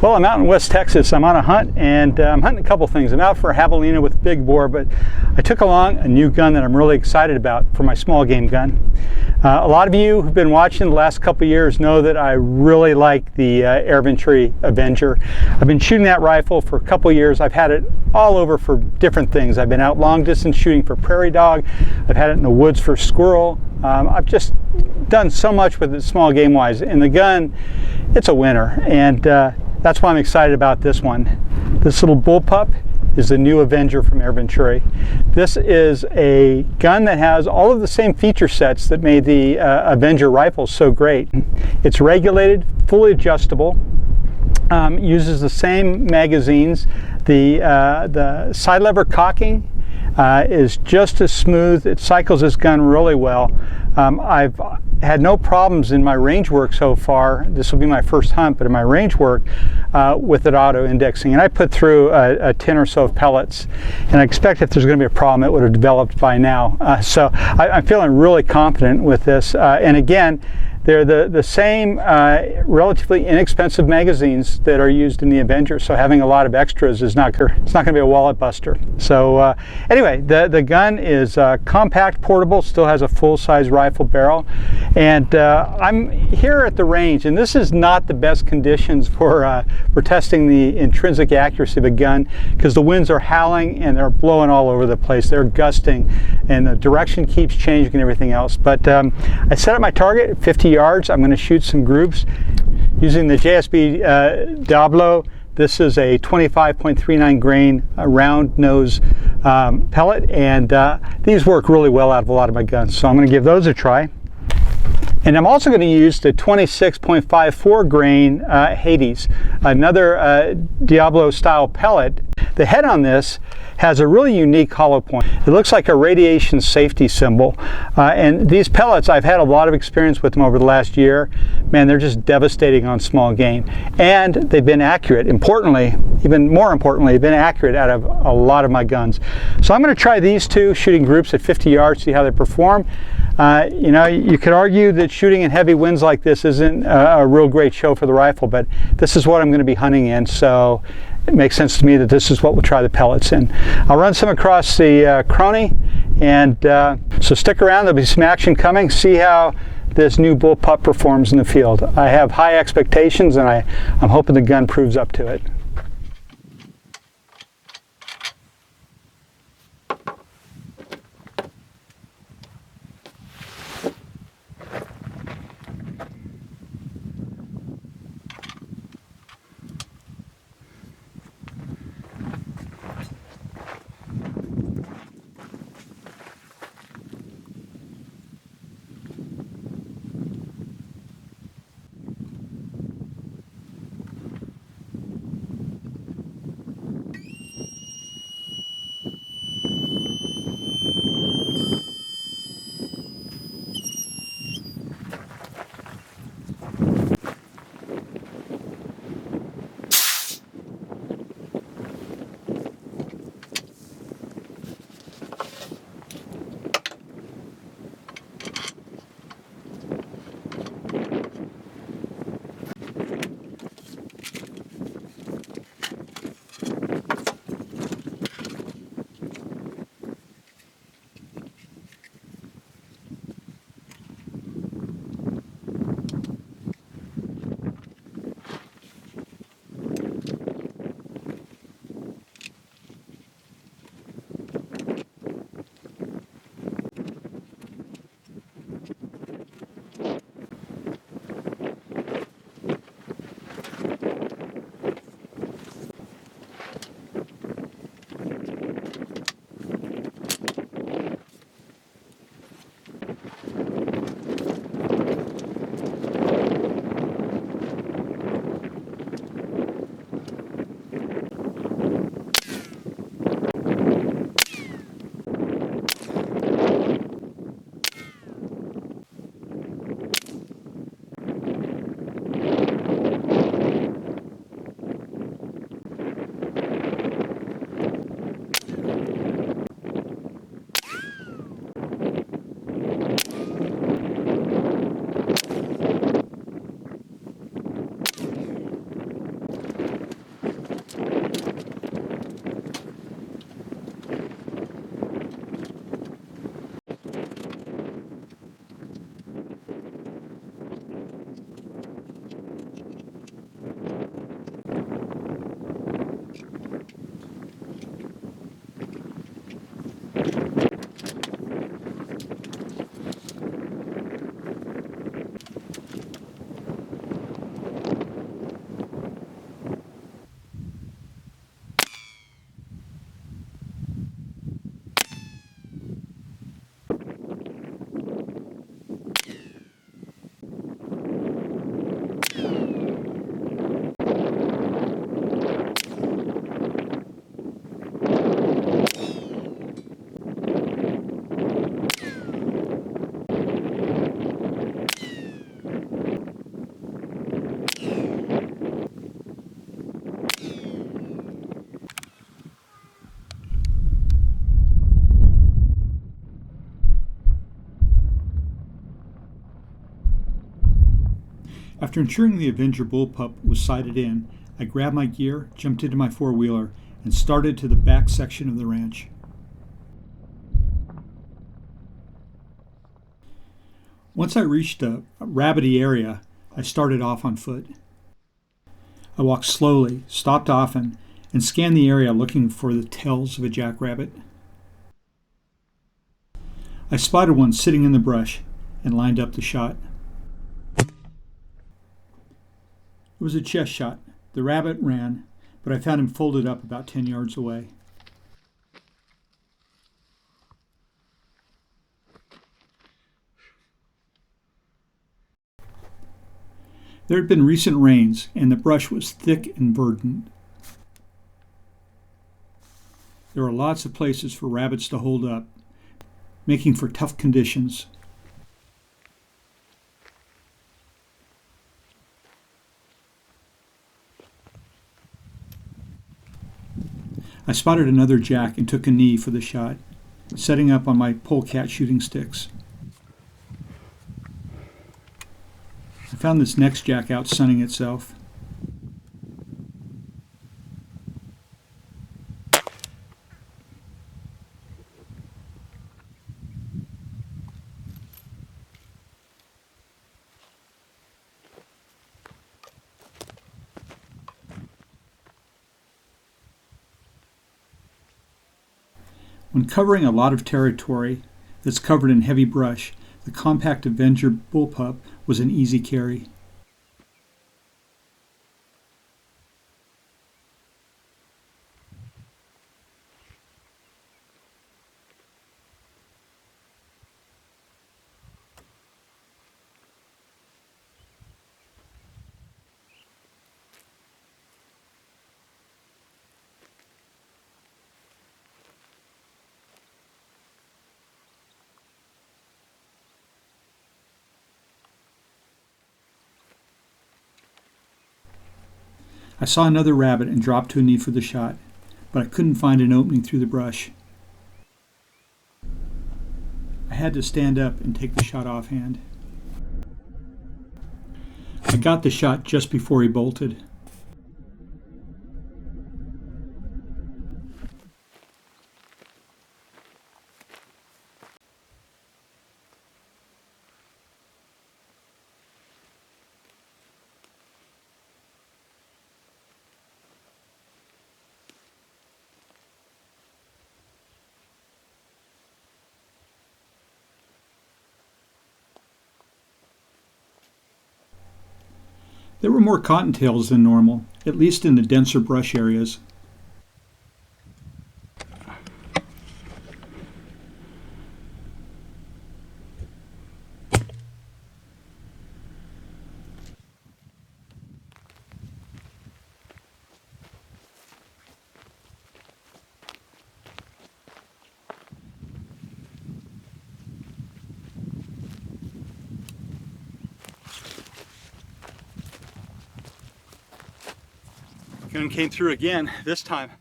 Well, I'm out in West Texas. I'm on a hunt, and I'm hunting a couple things. I'm out for a javalina with big bore, but I took along a new gun that I'm really excited about for my small game gun. A lot of you who've been watching the last couple years know that I really like the Air Venturi Avenger. I've been shooting that rifle for a couple years. I've had it all over for different things. I've been out long distance shooting for prairie dog. I've had it in the woods for squirrel. I've just done so much with it small game wise, and the gun, it's a winner, and that's why I'm excited about this one. This little Bullpup is the new Avenger from Air Venturi. This is a gun that has all of the same feature sets that made the Avenger rifle so great. It's regulated, fully adjustable, uses the same magazines. The side lever cocking is just as smooth. It cycles this gun really well. I've had no problems in my range work so far. This will be my first hunt, but in my range work with it auto indexing. And I put through a 10 or so of pellets, and I expect if there's going to be a problem, it would have developed by now. So I'm feeling really confident with this. And again, they're the same relatively inexpensive magazines that are used in the Avenger, so having a lot of extras is not going to be a wallet buster. So anyway, the gun is compact, portable, still has a full-size rifle barrel, and I'm here at the range, and this is not the best conditions for testing the intrinsic accuracy of a gun, because the winds are howling and they're blowing all over the place. They're gusting, and the direction keeps changing and everything else. But I set up my target at 50 yards. I'm going to shoot some groups using the JSB Diablo. This is a 25.39 grain round nose pellet, and these work really well out of a lot of my guns, so I'm going to give those a try. And I'm also going to use the 26.54 grain Hades, another Diablo style pellet. The head on this has a really unique hollow point. It looks like a radiation safety symbol. And these pellets, I've had a lot of experience with them over the last year. Man, they're just devastating on small game. And they've been accurate. Importantly, even more importantly, they've been accurate out of a lot of my guns. So I'm going to try these two, shooting groups at 50 yards, see how they perform. You know, you could argue that shooting in heavy winds like this isn't a real great show for the rifle, but this is what I'm going to be hunting in, so it makes sense to me that this is what we'll try the pellets in. I'll run some across the crony, and so stick around. There'll be some action coming. See how this new Bullpup performs in the field. I have high expectations, and I'm hoping the gun proves up to it. After ensuring the Avenger Bullpup was sighted in, I grabbed my gear, jumped into my four-wheeler, and started to the back section of the ranch. Once I reached a rabbity area, I started off on foot. I walked slowly, stopped often, and scanned the area looking for the tails of a jackrabbit. I spotted one sitting in the brush and lined up the shot. It was a chest shot. The rabbit ran, but I found him folded up about 10 yards away. There had been recent rains, and the brush was thick and verdant. There were lots of places for rabbits to hold up, making for tough conditions. I spotted another jack and took a knee for the shot, setting up on my polecat shooting sticks. I found this next jack out sunning itself. When covering a lot of territory that's covered in heavy brush, the compact Avenger Bullpup was an easy carry. I saw another rabbit and dropped to a knee for the shot, but I couldn't find an opening through the brush. I had to stand up and take the shot offhand. I got the shot just before he bolted. There were more cottontails than normal, at least in the denser brush areas. Gun came through again. This time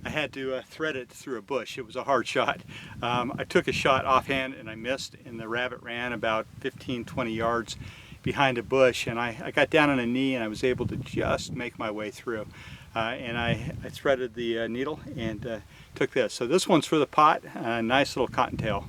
I had to thread it through a bush. It was a hard shot. I took a shot offhand and I missed, and the rabbit ran about 15-20 yards behind a bush, and I got down on a knee and I was able to just make my way through. And I threaded the needle and took this. So this one's for the pot, a nice little cottontail.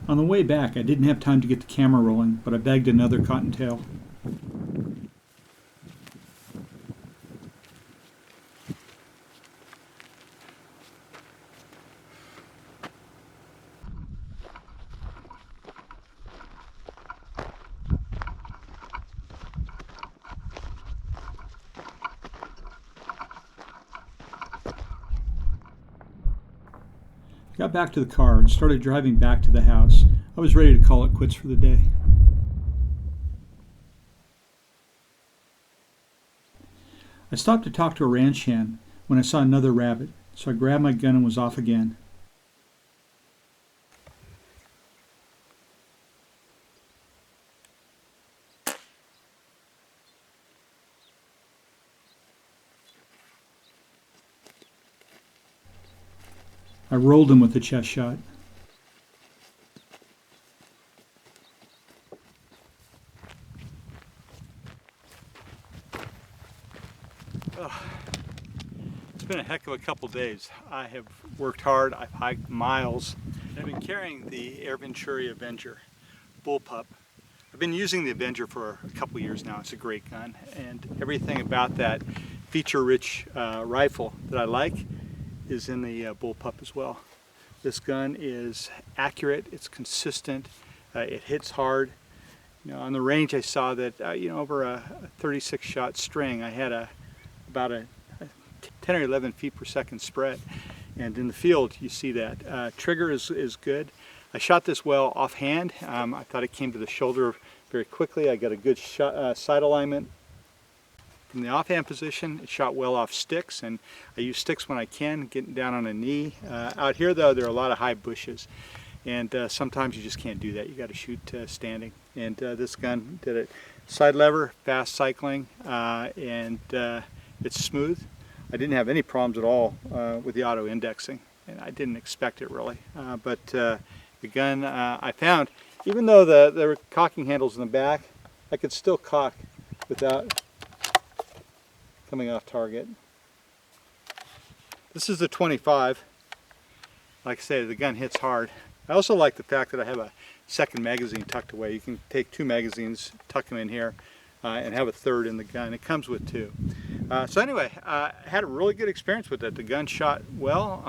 On the way back I didn't have time to get the camera rolling, but I bagged another cottontail. I got back to the car and started driving back to the house. I was ready to call it quits for the day. I stopped to talk to a ranch hand when I saw another rabbit, so I grabbed my gun and was off again. I rolled him with a chest shot. It's been a heck of a couple days. I have worked hard, I've hiked miles. I've been carrying the Air Venturi Avenger Bullpup. I've been using the Avenger for a couple years now. It's a great gun, and everything about that feature-rich rifle that I like is in the Bullpup as well. This gun is accurate, it's consistent, it hits hard. You know, on the range I saw that over a 36 shot string I had about a 10 or 11 feet per second spread, and in the field you see that. Trigger is good. I shot this well offhand. I thought it came to the shoulder very quickly. I got a good shot, sight alignment. From the offhand position, it shot well off sticks, and I use sticks when I can, getting down on a knee. Out here though, there are a lot of high bushes, and sometimes you just can't do that. You got to shoot standing, and this gun did it. Side lever, fast cycling, and it's smooth. I didn't have any problems at all with the auto indexing, and I didn't expect it really. But the gun I found, even though there were cocking handles in the back, I could still cock without coming off target. This is the 25. Like I say, the gun hits hard. I also like the fact that I have a second magazine tucked away. You can take two magazines, tuck them in here, and have a third in the gun. It comes with two. So anyway, I had a really good experience with it. The gun shot well.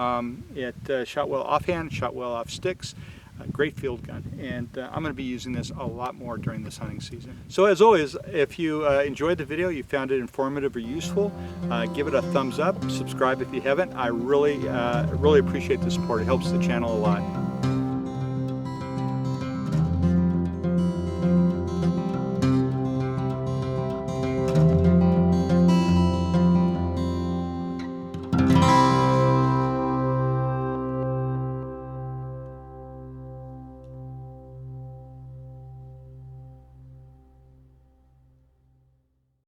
It shot well offhand, shot well off sticks. Great field gun, and I'm going to be using this a lot more during this hunting season. So as always, if you enjoyed the video, you found it informative or useful, give it a thumbs up, subscribe if you haven't. I really appreciate the support. It helps the channel a lot.